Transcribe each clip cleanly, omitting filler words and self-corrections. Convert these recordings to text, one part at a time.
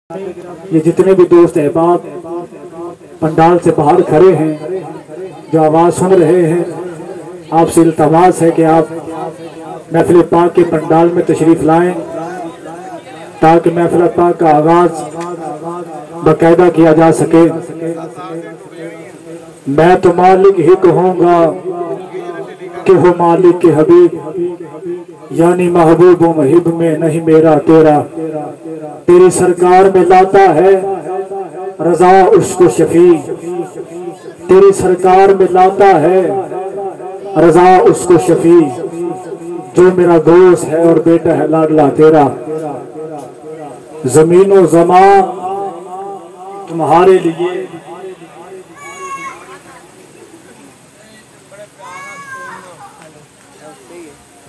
یہ جتنے بھی دوست احباب پنڈال سے باہر کھڑے ہیں جو آواز سن رہے ہیں، آپ سے التماس ہے کہ آپ محفل پاک کے پنڈال میں تشریف لائیں تاکہ محفل پاک کا آغاز باقاعدہ کیا جا سکے۔ میں تو مالک ہی کہوں گا کہ ہو مالک کے حبیب، یعنی محبوب و محب میں نہیں میرا تیرا، تیری سرکار میں لاتا ہے رضا اس کو شفیع، تیری سرکار میں لاتا ہے رضا اس کو شفیع، جو میرا دوست ہے اور بیٹا ہے لاڈلا تیرا۔ زمین و زمان تمہارے لیے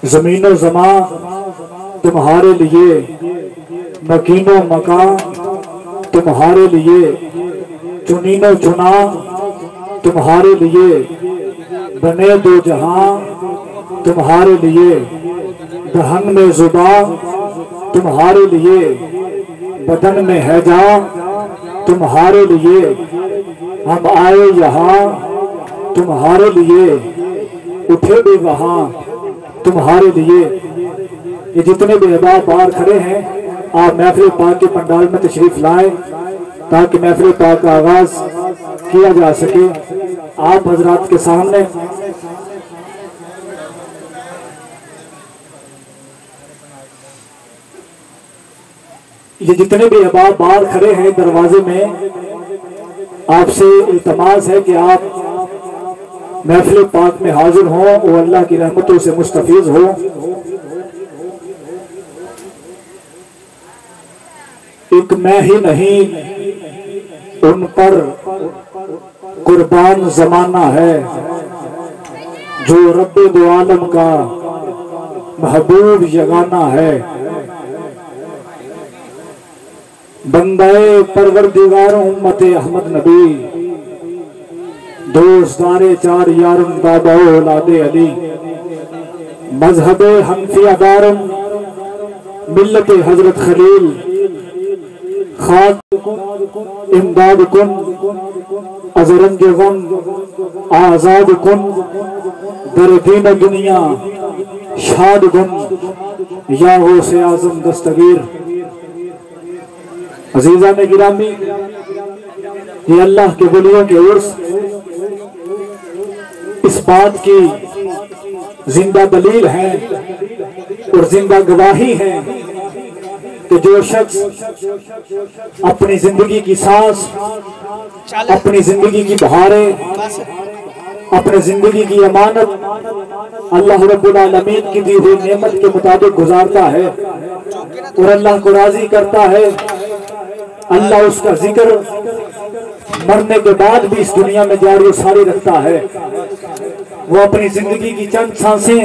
زمین و زمان تمہارے لیے، مکین و مکان تمہارے لیے، چنین و چنا تمہارے لیے، بنے دو جہاں تمہارے لیے، دہن میں زبان تمہارے لیے، بدن میں ہے جان تمہارے لیے، ہم آئے یہاں تمہارے لیے، اٹھے بھی وہاں تمہارے لیے۔ یہ جتنے بھی احباب باہر کھڑے ہیں، آپ محفل پاک کے پنڈال میں تشریف لائیں تاکہ محفل پاک کا آغاز کیا جا سکے۔ آپ حضرات کے سامنے یہ جتنے بھی احباب باہر کھڑے ہیں دروازے میں، آپ سے التماس ہے کہ آپ محفل پاک میں حاضر ہوں اور اللہ کی رحمتوں سے مستفیض ہوں۔ ایک میں ہی نہیں ان پر قربان زمانہ ہے، جو رب دو عالم کا محبوب یگانہ ہے۔ بندہ پروردگار امت احمد نبی، دوستدار چار یارم بابا اولاد علی، مذہب حنفیہ دارم ملت حضرت خلیل، خاک امداد کن ازرنگ غم آزاد کن، در دین دنیا شاد کن یا غوث اعظم دستگیر۔ عزیزان گرامی، یہ اللہ کے ولیوں کے عرس اس بات کی زندہ دلیل ہے اور زندہ گواہی ہے کہ جو شخص اپنی زندگی کی سانس، اپنی زندگی کی بہاریں، اپنی زندگی کی امانت اللہ رب العالمین کی دی ہوئی نعمت کے مطابق گزارتا ہے اور اللہ کو راضی کرتا ہے، اللہ اس کا ذکر مرنے کے بعد بھی اس دنیا میں جاری و ساری رکھتا ہے۔ وہ اپنی زندگی کی چند سانسیں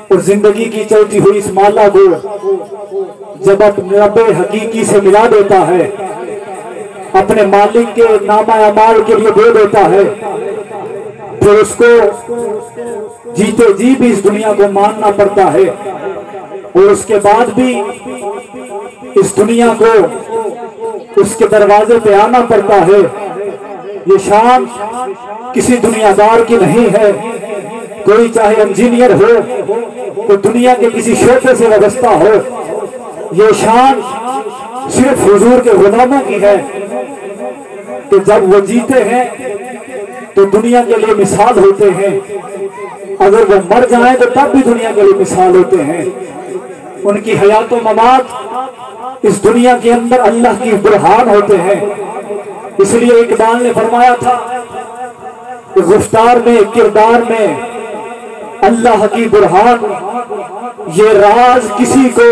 اور زندگی کی چلتی ہوئی اس مالا کو جب اپنے رب حقیقی سے ملا دیتا ہے، اپنے مالک کے نامہ اعمال کے لیے دے دیتا ہے، پھر اس کو جیتے جی بھی اس دنیا کو ماننا پڑتا ہے اور اس کے بعد بھی اس دنیا کو اس کے دروازے پہ آنا پڑتا ہے۔ یہ شان کسی دنیا دار کی نہیں ہے، کوئی چاہے انجینئر ہو، کوئی دنیا کے کسی شعبے سے وابستہ ہو، یہ شان صرف حضور کے غلاموں کی ہے کہ جب وہ جیتے ہیں تو دنیا کے لیے مثال ہوتے ہیں، اگر وہ مر جائیں تو تب بھی دنیا کے لیے مثال ہوتے ہیں۔ ان کی حیات و ممات اس دنیا کے اندر اللہ کی برہان ہوتے ہیں۔ اس لیے اقبال نے فرمایا تھا کہ گفتار میں کردار میں اللہ کی برہان، یہ راز کسی کو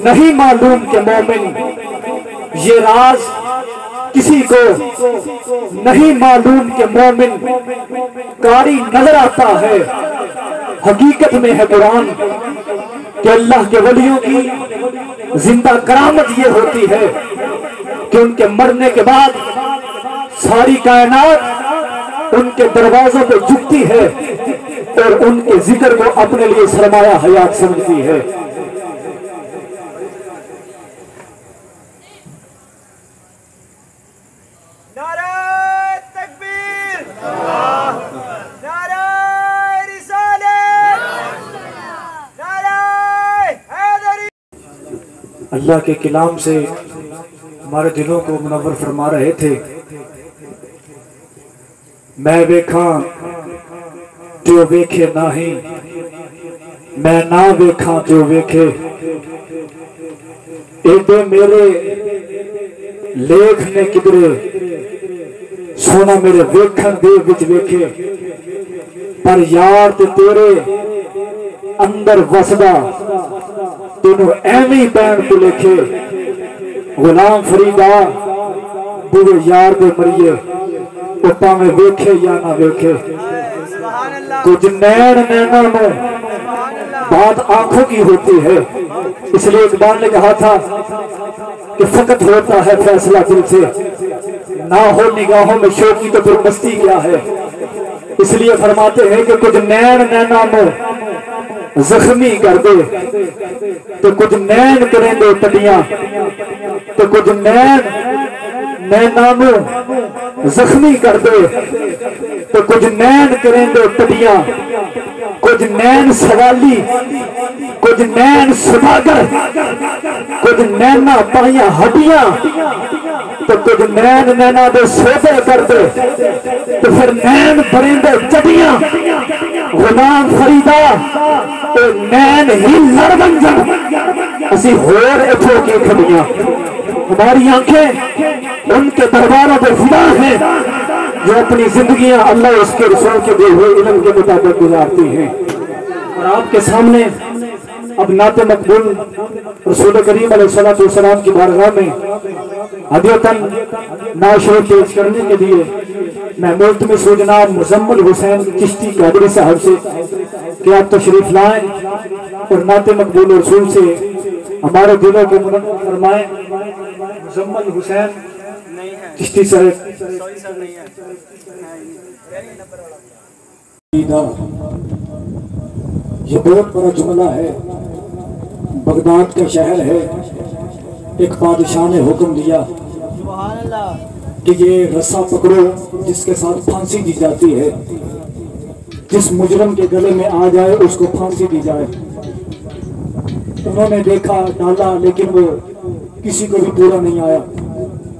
نہیں معلوم کہ مومن، یہ راز کسی کو نہیں معلوم کہ مومن، قاری نظر آتا ہے حقیقت میں ہے قرآن، کہ اللہ کے ولیوں کی زندہ کرامت یہ ہوتی ہے کہ ان کے مرنے کے بعد ساری کائنات ان کے دروازوں پہ جھکتی ہے اور ان کے ذکر کو اپنے لیے سرمایہ حیات سمجھتی ہے۔ اللہ کے کلام سے ہمارے دلوں کو منور فرما رہے تھے. میں ویکھاں جو ویکھے نہیں، میں نہ ویکھاں جو ویکھے. ایڈے میرے لیکھ نے کدرے سونا میرے ویکھن دے وچ ویکھے. پر یار تے تیرے اندر وسدا تینوں ایویں پین تو لکھے. غلام فریدا بوے یار دے مریے او پاویں ویکھے یا نہ ویکھے. کچھ نین نینا میں بات آنکھوں کی ہوتی ہے. اس لیے اقبال نے کہا تھا کہ فقط ہوتا ہے فیصلہ دل سے، نہ ہو نگاہوں میں شوقی تو پھر مستی کیا ہے. اس لیے فرماتے ہیں کہ کچھ نین نینا میں زخمی کر دے تو کچھ نین کریں دے ٹٹیاں، تو کچھ نین نینا میں زخمی کر دے تو کچھ نین کریں دے ٹٹیاں. کچھ نین سوالی، کچھ نین سداگر، کچھ نینا پائیاں ہڈیاں، تو کچھ نین نینا دے سودے کر دے تو پھر نین بھریں دے چٹیاں. غلام فریدا تو نین ہی لڑ بن جن اسی ہور اٹھو کی کھڑیاں. ہماری آنکھیں ان کے درباروں پر فدا ہیں جو اپنی زندگیاں اللہ اس کے رسول کے دیے ہوئے علم کے مطابق گزارتی ہیں. اور آپ کے سامنے اب نعت مقبول رسول کریم علیہ السلام کی بارگاہ میں ہدیتاً نعت شریف پیش کرنے کے لیے میں ملتمس ہوں جناب مزمل حسین چشتی قادری صاحب سے کہ آپ تشریف لائیں اور نعت مقبول رسول سے ہمارے دلوں کو منور فرمائیں. مزمل حسین چشتی صاحب. یہ بہت بڑا جملہ ہے. بغداد کا شہر ہے. ایک بادشاہ نے حکم دیا کہ یہ رسا پکڑو جس کے ساتھ پھانسی دی جاتی ہے. جس مجرم کے گلے میں آ جائے اس کو پھانسی دی جائے. انہوں نے دیکھا ڈالا لیکن وہ کسی کو بھی پورا نہیں آیا.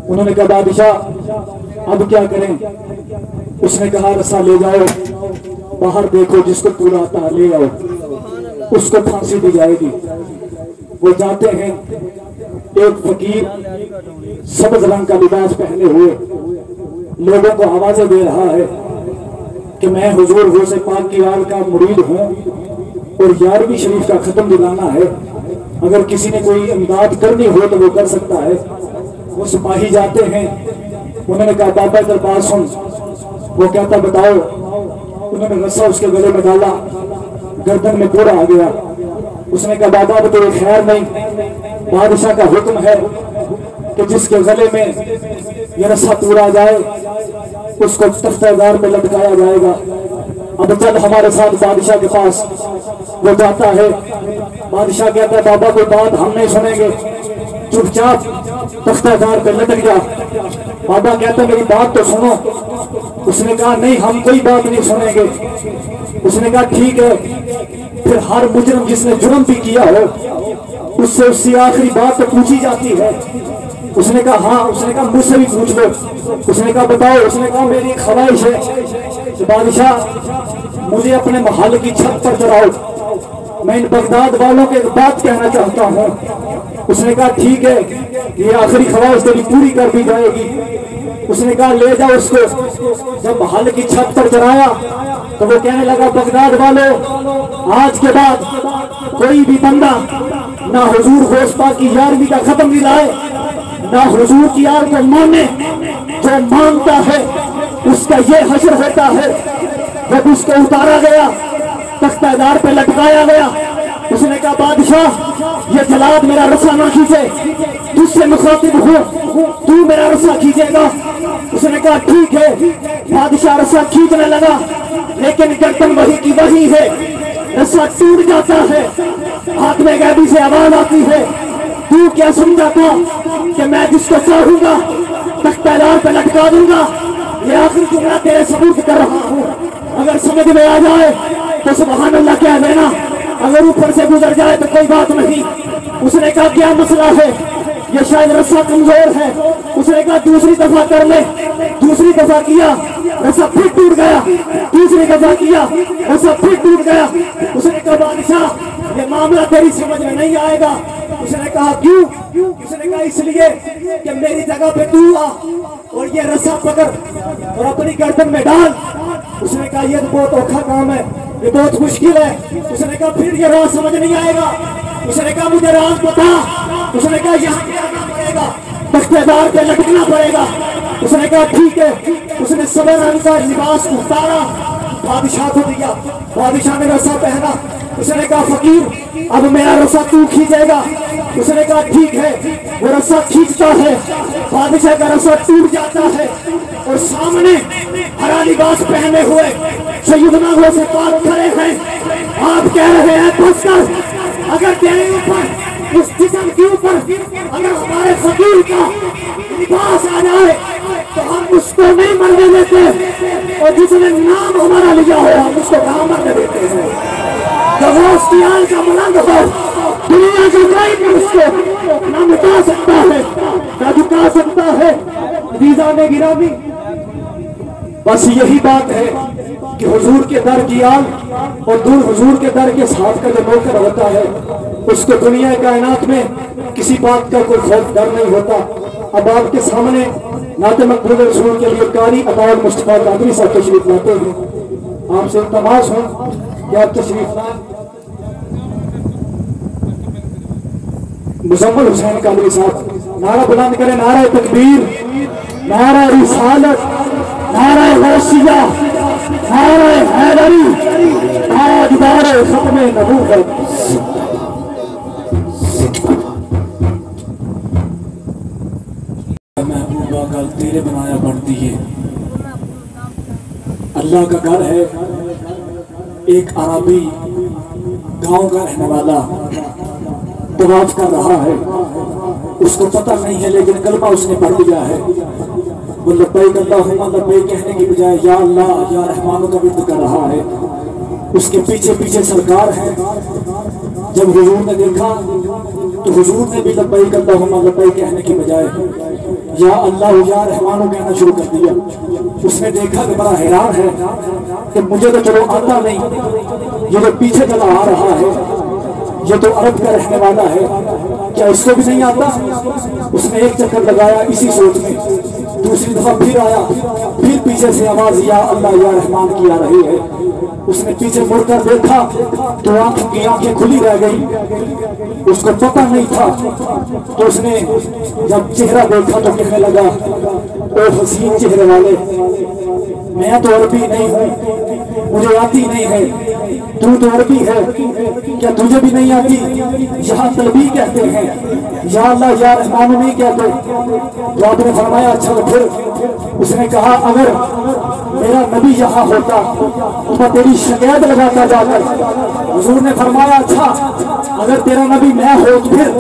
انہوں نے کہا بادشاہ اب کیا کریں؟ اس نے کہا رسا لے جاؤ باہر دیکھو جس کو پورا آتا ہے لے آؤ اس کو پھانسی دی جائے گی. وہ جاتے ہیں. ایک فقیر سبز رنگ کا لباس پہنے ہوئے لوگوں کو آوازیں دے رہا ہے کہ میں حضور غوث پاک کی یار کا مرید ہوں اور 11ویں شریف کا ختم دلانا ہے. اگر کسی نے کوئی امداد کرنی ہو تو وہ کر سکتا ہے. وہ سپاہی جاتے ہیں. انہوں نے کہا بابا ادھر بات سن. وہ کہتا بتاؤ. انہوں نے رسا اس کے گلے میں ڈالا. گردن میں کوڑا آ گیا. اس نے کہا بابا اب تو خیر نہیں. بادشاہ کا حکم ہے کہ جس کے گلے میں یہ رسا پورا جائے اس کو تختہ دار پہ لٹکایا جائے گا. اب چل ہمارے ساتھ بادشاہ کے پاس. وہ جاتا ہے. بادشاہ کہتا ہے بابا کوئی بات ہم نہیں سنیں گے، چپ چاپ تختہ دار پہ لٹک جا. بابا کہتا ہے میری بات تو سنو. اس نے کہا نہیں ہم کوئی بات نہیں سنیں گے. اس نے کہا ٹھیک ہے. پھر ہر مجرم جس نے جرم بھی کیا ہو اس سے اس کی آخری بات تو پوچھی جاتی ہے. اس نے کہا ہاں. اس نے کہا مجھ سے بھی پوچھ لو. اس نے کہا بتاؤ. اس نے کہا میری ایک خواہش ہے کہ بادشاہ مجھے اپنے محل کی چھت پر چڑھاؤ. میں ان بغداد والوں کے ایک بات کہنا چاہتا ہوں. اس نے کہا ٹھیک ہے یہ آخری خواہش تیری پوری کر دی جائے گی. اس نے کہا لے جاؤ اس کو. جب محل کی چھت پر چڑھایا تو وہ کہنے لگا بغداد والوں آج کے بعد کوئی بھی بندہ نہ حضور غوث پاک کی 11ویں کا ختم دلائے نہ حضور کی یار کو مانے. جو مانتا ہے اس کا یہ حشر ہوتا ہے. جب اس کو اتارا گیا تختہ دار پہ لٹکایا گیا. اس نے کہا بادشاہ یہ جلاد میرا رسا نہ کھینچے. تجھ سے مخاطب ہوں تو میرا رسا کھینچے گا. اس نے کہا ٹھیک ہے. بادشاہ رسا کھینچنے لگا لیکن گردن وہی کی وہی ہے. رسا ٹوٹ جاتا ہے. ہاتھ میں غیبی سے آواز آتی ہے تو کیا سمجھا تھا کہ میں جس کو چاہوں گا تختہ دار پہ لٹکا دوں گا. یہ آخری جملہ تیرے ثبوت کر رہا ہوں. اگر سمجھ میں آ جائے تو سبحان اللہ کہہ دینا. اگر اوپر سے گزر جائے تو کوئی بات نہیں. اس نے کہا کیا مسئلہ ہے؟ یہ شاید رسا کمزور ہے. اس نے کہا دوسری دفعہ کر لے. دوسری دفعہ کیا, رسا پھر ٹوٹ گیا. تیسری دفعہ کیا, رسا پھر ٹوٹ گیا. اس نے کہا بادشاہ یہ معاملہ تیری سمجھ میں نہیں آئے گا. اس نے کہا کیوں؟ اس نے کہا اس لیے کہ میری جگہ پہ تو آ اور یہ رسا پکڑ اور اپنی گردن میں ڈال. اس نے کہا یہ تو بہت اوکھا کام ہے, یہ بہت مشکل ہے. اس نے کہا پھر یہ راز سمجھ نہیں آئے گا. اس نے کہا مجھے راز بتا. اس نے کہا یہاں گرنا پڑے گا, تختے دار پہ لٹکنا پڑے گا. اس نے کہا ٹھیک ہے. اس نے سبز رنگ کا لباس اتارا, بادشاہ کو دیا. بادشاہ نے رسا پہنا. اس نے کہا فقیر اب میرا رسا تو کھینچے گا. اس نے کہا ٹھیک ہے. وہ رسا کھینچتا ہے, بادشاہ کا رسا ٹوٹ جاتا ہے اور سامنے ہرا لباس پہنے ہوئے سیدنا غوث پاک کھڑے ہیں. آپ کہہ رہے ہیں بس کر, اگر تیرے اوپر اس جسم کے اوپر اگر ہمارے فقیر کا لباس آ جائے تو ہم اس کو نہیں مرنے دیتے, اور جس نے نام ہمارا لیا ہو ہم اس کو کہاں مرنے دیتے ہیں. جب غوث کی آل کا ملنگ ہو دنیا کا کوئی بھی اس کو نہ مٹا سکتا ہے نہ جھکا سکتا ہے. عزیزان گرامی, بس یہی بات ہے کہ حضور کے در کی آل اور دور حضور کے در کے ساتھ کا جو نوکر ہوتا ہے اس کو دنیا کائنات میں کسی بات کا کوئی خوف ڈر نہیں ہوتا. اب آپ کے سامنے نعت مقبول رسول کے لیے قاری عطا المصطفیٰ قادری صاحب تشریف لاتے ہیں. آپ سے التماس ہوں کہ آپ تشریف لائیں. مزمل حسین قادری صاحب نعرہ بلند کریں, نعرہ تکبیر, نعرہ رسالت, نعرہ غوثیہ, نعرہ حیدری, تاجدار ختم نبوت. محبوبہ گل تیرے بنایا بڑھتی ہے. اللہ کا گھر ہے. ایک عربی گاؤں کا رہنے والا طواف کر رہا ہے. اس کو پتہ نہیں ہے لیکن کلمہ اس نے پڑھ لیا ہے. وہ لبیک اللہم لبیک کہنے کی بجائے یا اللہ یا رحمانوں کا ورد کر رہا ہے. اس کے پیچھے پیچھے سرکار ہے. جب حضور نے دیکھا تو حضور نے بھی لبیک اللہم لبیک کہنے کی بجائے یا اللہ یا رحمانوں کہنا شروع کر دیا. اس نے دیکھا کہ بڑا حیران ہے کہ مجھے تو چلو آتا نہیں, یہ جو پیچھے چلا آ رہا ہے یہ تو عرب کا رہنے والا ہے, کیا اس کو بھی نہیں آتا؟ اس نے ایک چکر لگایا اسی سوچ میں. دوسری دفعہ پھر آیا, پھر پیچھے سے آواز یا اللہ یا رحمان کی آ رہی ہے. اس نے پیچھے مڑ کر دیکھا تو آنکھوں کی آنکھیں کھلی رہ گئی. اس کو پتہ نہیں تھا. تو اس نے جب چہرہ دیکھا تو کہنے لگا او حسین چہرے والے, میں تو عربی نہیں ہوں, مجھے آتی نہیں ہے. تو عربی ہے, کیا تجھے بھی نہیں آتی؟ یہاں طلبی کہتے ہیں, یا اللہ یا رحمان نہیں کہتے. تو آپ نے فرمایا اچھا پھر. اس نے کہا اگر میرا نبی یہاں ہوتا تو میں تیری شکایت لگاتا جا کر. حضور نے فرمایا اچھا اگر تیرا نبی میں ہو تو پھر.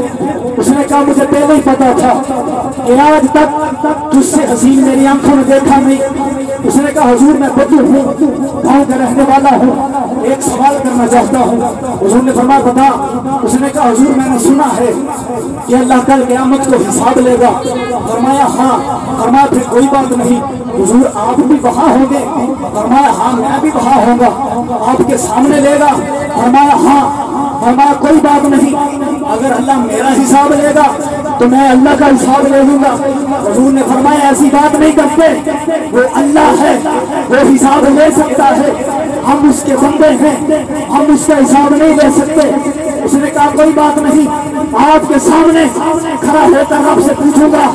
اس نے کہا مجھے پہلے ہی پتا تھا کہ آج تک تجھ سے حسین میری آنکھوں نے دیکھا نہیں. اس نے کہا حضور میں بدو ہوں, گاؤں کا رہنے والا ہوں, ایک سوال کرنا چاہتا ہوں. حضور نے فرمایا بتا. اس نے کہا حضور میں نے سنا ہے کہ اللہ کل قیامت کو حساب لے گا. فرمایا ہاں. فرمایا پھر کوئی بات نہیں, حضور آپ بھی وہاں ہوں گے؟ فرمایا ہاں میں بھی وہاں ہوں گا. آپ کے سامنے لے گا؟ فرمایا ہاں. فرمایا کوئی بات نہیں, اگر اللہ میرا حساب لے گا تو میں اللہ کا حساب لے لوں گا. حضور نے فرمایا ایسی بات نہیں کرتے, وہ اللہ ہے, وہ حساب لے سکتا ہے, ہم اس کے بندے ہیں, ہم اس کا حساب نہیں لے سکتے. اس نے کہا کوئی بات نہیں, آپ کے سامنے کھڑا ہو کر رب سے پوچھوں گا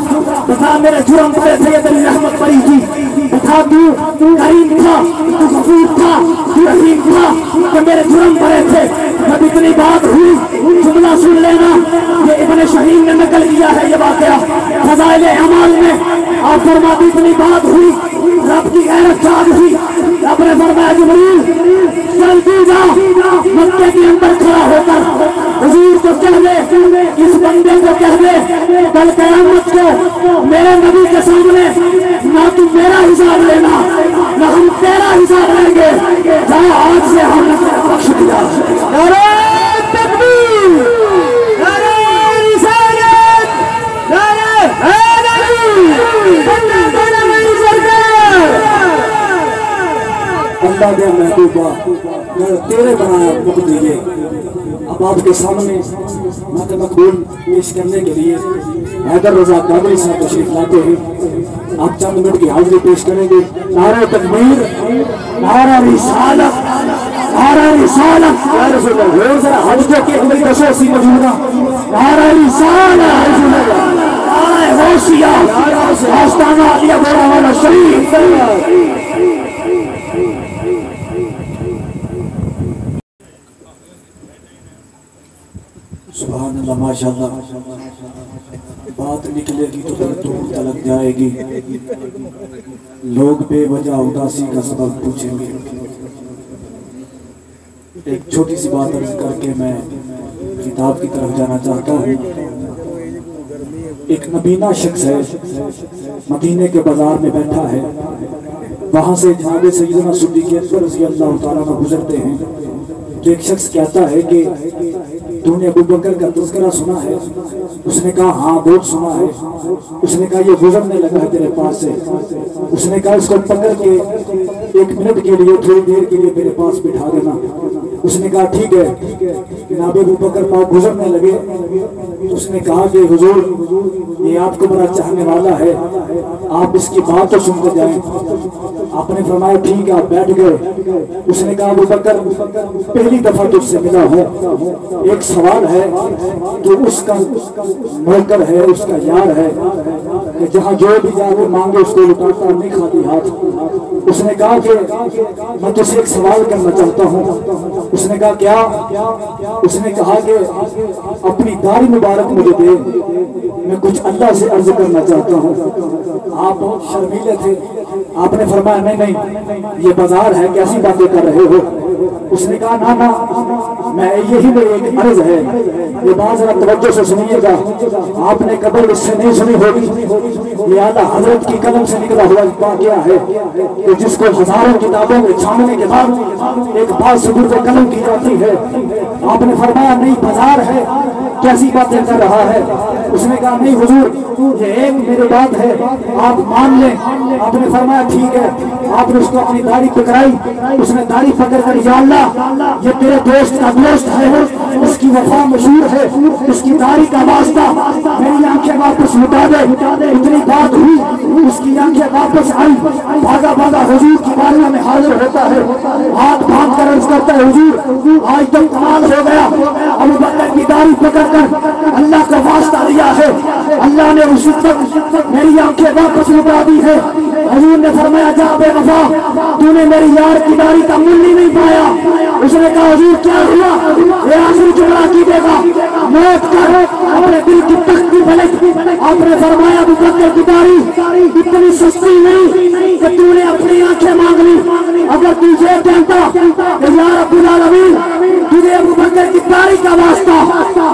بتا میرے جرم پڑے تھے یہ تیری رحمت پڑی تھی, بتا تو کریم تھا, تو غفور تھا, تو رحیم تھا کہ میرے جرم پڑے تھے. جب اتنی بات ہوئی جملہ سن لینا, یہ ابن شہین نے نقل کیا ہے یہ واقعہ فضائل اعمال میں. آپ فرماتے اتنی بات ہوئی رب کی غیرت جاگ ہوئی. رب نے فرمایا جبریل جلدی جا مکے کے اندر کھڑا ہو کر حضور کو کہہ دے, اس بندے کو کہہ دے کل قیامت کو میرے نبی کے سامنے نہ تو میرا حساب لینا نہ ہم تیرا حساب لیں گے, جہاں آج سے ہم بخش دیا. نعرہ تکبیر, نعرہ بندہ دے محبوبہ تیرے بنایا مقتدی دیے۔ اب آپ کے سامنے مات مقبول پیش کرنے کے لیے حیدر رضا کاملی صاحب تشریف لاتے ہیں۔ آپ چند منٹ کی حاضری پیش کریں گے۔ نعرہ تکبیر، نعرہ رسالت، نعرہ رسالت، یا رسول اللہ غور ذرا حج کو کہ ہمیں دسو سی موجودہ نعرہ رسالت، نعرہ غوثیہ، آستانہ علیہ بورا والا شریف۔ سبحان اللہ، ماشاءاللہ، بات نکلے گی تو پھر دور تلک جائے گی، لوگ بے وجہ اداسی کا سبب پوچھیں گے۔ ایک چھوٹی سی بات عرض کر کے میں کتاب کی طرف جانا چاہتا ہوں۔ ایک نبینا شخص ہے، مدینے کے بازار میں بیٹھا ہے، وہاں سے جناب سیدنا صدیق اکبر رضی اللہ تعالیٰ عنہ گزرتے ہیں۔ تو ایک شخص کہتا ہے کہ تو نے ابو بکر کا تذکرہ سنا ہے؟ اس نے کہا ہاں بہت سنا ہے۔ اس نے کہا یہ گزرنے لگا ہے تیرے پاس سے۔ اس نے کہا اس کو پکڑ کے 1 منٹ کے لیے تھوڑی دیر کے لیے میرے پاس بٹھا دینا۔ اس نے کہا ٹھیک ہے۔ جناب ابو بکر پاک گزرنے لگے۔ اس نے کہا کہ حضور یہ آپ کو بڑا چاہنے والا ہے، آپ اس کی بات تو سن کر جائیں۔ آپ نے فرمایا ٹھیک ہے، آپ بیٹھ گئے۔ اس نے کہا ابو بکر پہلی دفعہ تجھ سے ملا ہوں، ایک سوال ہے کہ اس کا نوکر ہے، اس کا یار ہے کہ جہاں جو بھی جا کے مانگے اس کو لٹاتا نہیں کھاتی ہاتھ۔ اس نے کہا کہ میں تجھ سے ایک سوال کرنا چاہتا ہوں۔ اس نے کہا کیا؟ اس نے کہا کہ اپنی داڑھی مبارک مجھے دے، میں کچھ اللہ سے عرض کرنا چاہتا ہوں۔ آپ بہت شرمیلے تھے۔ آپ نے فرمایا نہیں یہ بازار ہے، کیسی باتیں کر رہے ہو؟ اس نے کہا نا میں یہی میری ایک عرض ہے، یہ بات ذرا توجہ سے سنیے گا، آپ نے قبل اس سے نہیں سنی ہوگی۔ یہ اعلیٰ حضرت کی قلم سے نکلا ہوا واقعہ ہے کہ جس کو ہزاروں کتابوں میں چھاپنے کے بعد ایک بات سبورت قلم کی جاتی ہے۔ آپ نے فرمایا نہیں بازار ہے، کیسی باتیں کر رہا ہے؟ اس نے کہا نہیں حضور یہ ایک میری بات ہے، آپ مان لیں۔ آپ نے فرمایا ٹھیک ہے۔ آپ نے اس کو اپنی داڑھی پکڑائی۔ اس نے داڑھی پکڑ کر یا اللہ یہ تیرے دوست کا دوست ہے، اس کی وفا مشہور ہے، اس کی داڑھی کا واسطہ میری آنکھیں واپس لٹا دے۔ اتنی بات ہوئی، اس کی آنکھیں واپس آئی، بھاگا بھاگا حضور کی بارگاہ میں حاضر ہوتا ہے، ہاتھ باندھ کر عرض کرتا ہے حضور آج تو کمال ہو گیا، ابو بکر کی داڑھی پکڑ کر اللہ کا واسطہ لیا ہے، اللہ نے اس وقت میری آنکھیں واپس لٹا دی ہے۔ حضور نے فرمایا جا بے وفا تو نے میری یار کی داڑھی کا مل ہی نہیں پایا۔ اس نے کہا حضور کیا ہوا؟ یہ آخری جملہ کیجیے گا، موت کر اپنے دل کی تختی پلٹ۔ آپ نے فرمایا ابو بکر کی داڑھی اتنی سستی نہیں کہ تو نے اپنی آنکھیں مانگ لی۔ اگر تو یہ کہتا کہ یا رب العالمین تجھے ابو بکر کی داڑھی کا واسطہ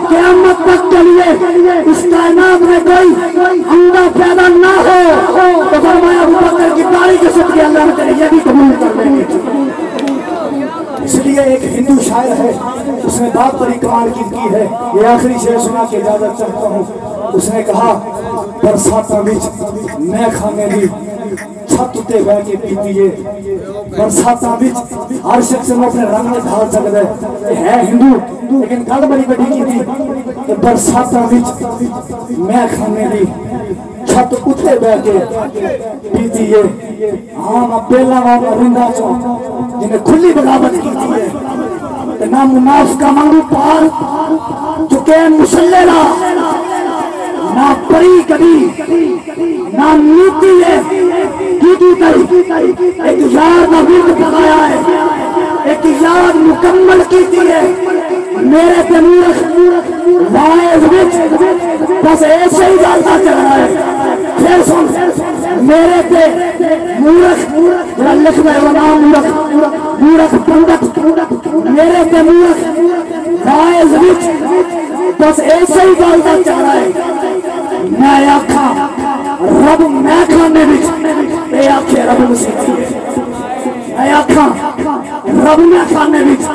قیامت تک کے لیے اس کائنات میں کوئی اندھا پیدا نہ ہو تو فرمایا ابو بکر کی داڑھی کے صدقے اللہ نے تیرے یہ بھی قبول کر لیں گے۔ اس لیے ایک ہندو شاعر ہے، اس نے بات بڑی کمال کی ہے، یہ آخری شعر سنا کے اجازت چاہتا ہوں۔ اس نے کہا برساتاں وچ میں کھانے دی چھت تے بہ کے پیتیے، برساتاں وچ ہر شخص نوں اپنے رنگ میں ڈھال سکدا ہے۔ یہ ہے ہندو لیکن گل بڑی بڑی کی تھی کہ برساتاں وچ میں کھانے دی چھت اتنے بہ کے پیتیے۔ ہاں میں پہلا والا رنگا چوں جنہیں کھلی بغاوت کی ہے، نہ منافقہ مانگو پار چکے مسلح نہ پری کبھی نہ نیتی ہے کیتی تری ایک یار نہ ورد پکایا ہے، ایک یار مکمل کیتی ہے میرے پہ مورخ وائز وچ بس ایسے ہی جانتا چل رہا ہے۔ پھر سن میرے پہ مورخ جڑا لکھ رہے وہ نام مورخ پنڈت میرے پہ مورخ وائز وچ بس ایسے ہی جانتا چل رہا ہے۔ میں آکھاں رب میں کھانے وچ اے آکھے رب مسیحی ہے، میں آکھاں رب میں کھانے وچ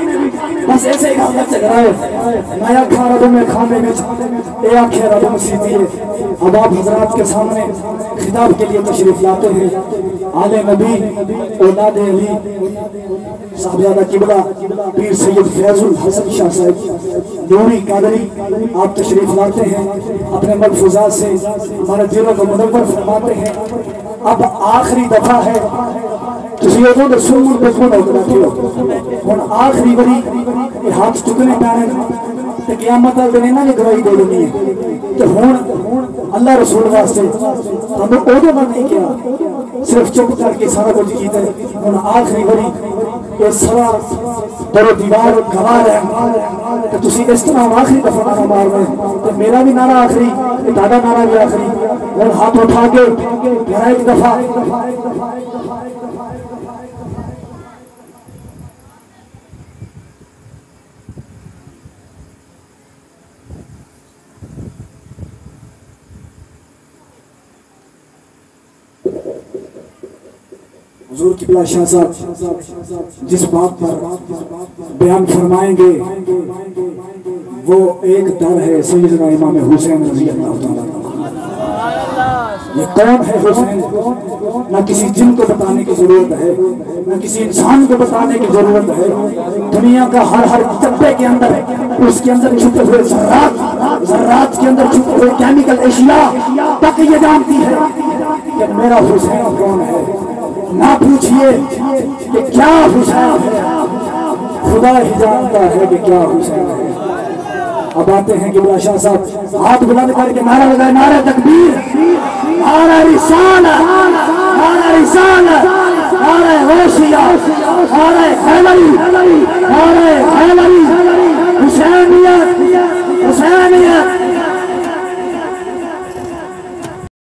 بس ایسے ہی گل چل رہا ہے۔ میں آکھاں رب میں کھانے وچ اے آکھے رب مسیحی ہے۔ اب آپ حضرات کے سامنے خطاب کے لیے تشریف لاتے ہیں آل نبی اولاد علی صاحبزادہ قبلہ پیر سید فیض الحسن شاہ صاحب نوری قادری آپ تشریف لاتے ہیں اپنے ملفوظات سے ہمارے دلوں کو منور فرماتے ہیں. اب آخری دفعہ ہے تسی ادوں دے سمر پہ کون ہو بیٹھے ہو ہن آخری باری ہاتھ چکنے پینے تے قیامت والے دن انہاں نے گواہی دے دینی ہے تے ہن اللہ رسول واسطے ہم اودوں بعد نہیں کیا صرف چپ کر کے سارا کچھ کیتا ہے. ہن آخری باری یہ سوا در و دیوار گواہ ہے کہ تسی اس طرح آخری دفعہ نعرہ مار رہے ہیں تے میرا بھی نعرہ آخری تے تہاڈا نعرہ بھی آخری. ہن ہاتھ اٹھا کے میرا ایک دفعہ حضور قبلہ شاہ صاحب جس بات پر بیان فرمائیں گے وہ ایک در ہے سیدنا امام حسین رضی اللہ تعالیٰ. یہ کون ہے حسین؟ نہ کسی جن کو بتانے کی ضرورت ہے نہ کسی انسان کو بتانے کی ضرورت ہے. دنیا کا ہر چپے کے اندر اس کے اندر چھپے ہوئے ذرات کے اندر چھپے ہوئے کیمیکل اشیاء تک یہ جانتی ہے کہ میرا حسین کون ہے. نہ پوچھئے کہ کیا حسین ہے خدا ہی جانتا ہے کہ کیا حسین ہے. اب آتے ہیں قبلہ شاہ صاحب ہاتھ بلند کر کے نعرہ لگائے نعرہ تکبیر نعرہ رسالت نعرہ رسالت نعرہ غوثیہ نعرہ حیدری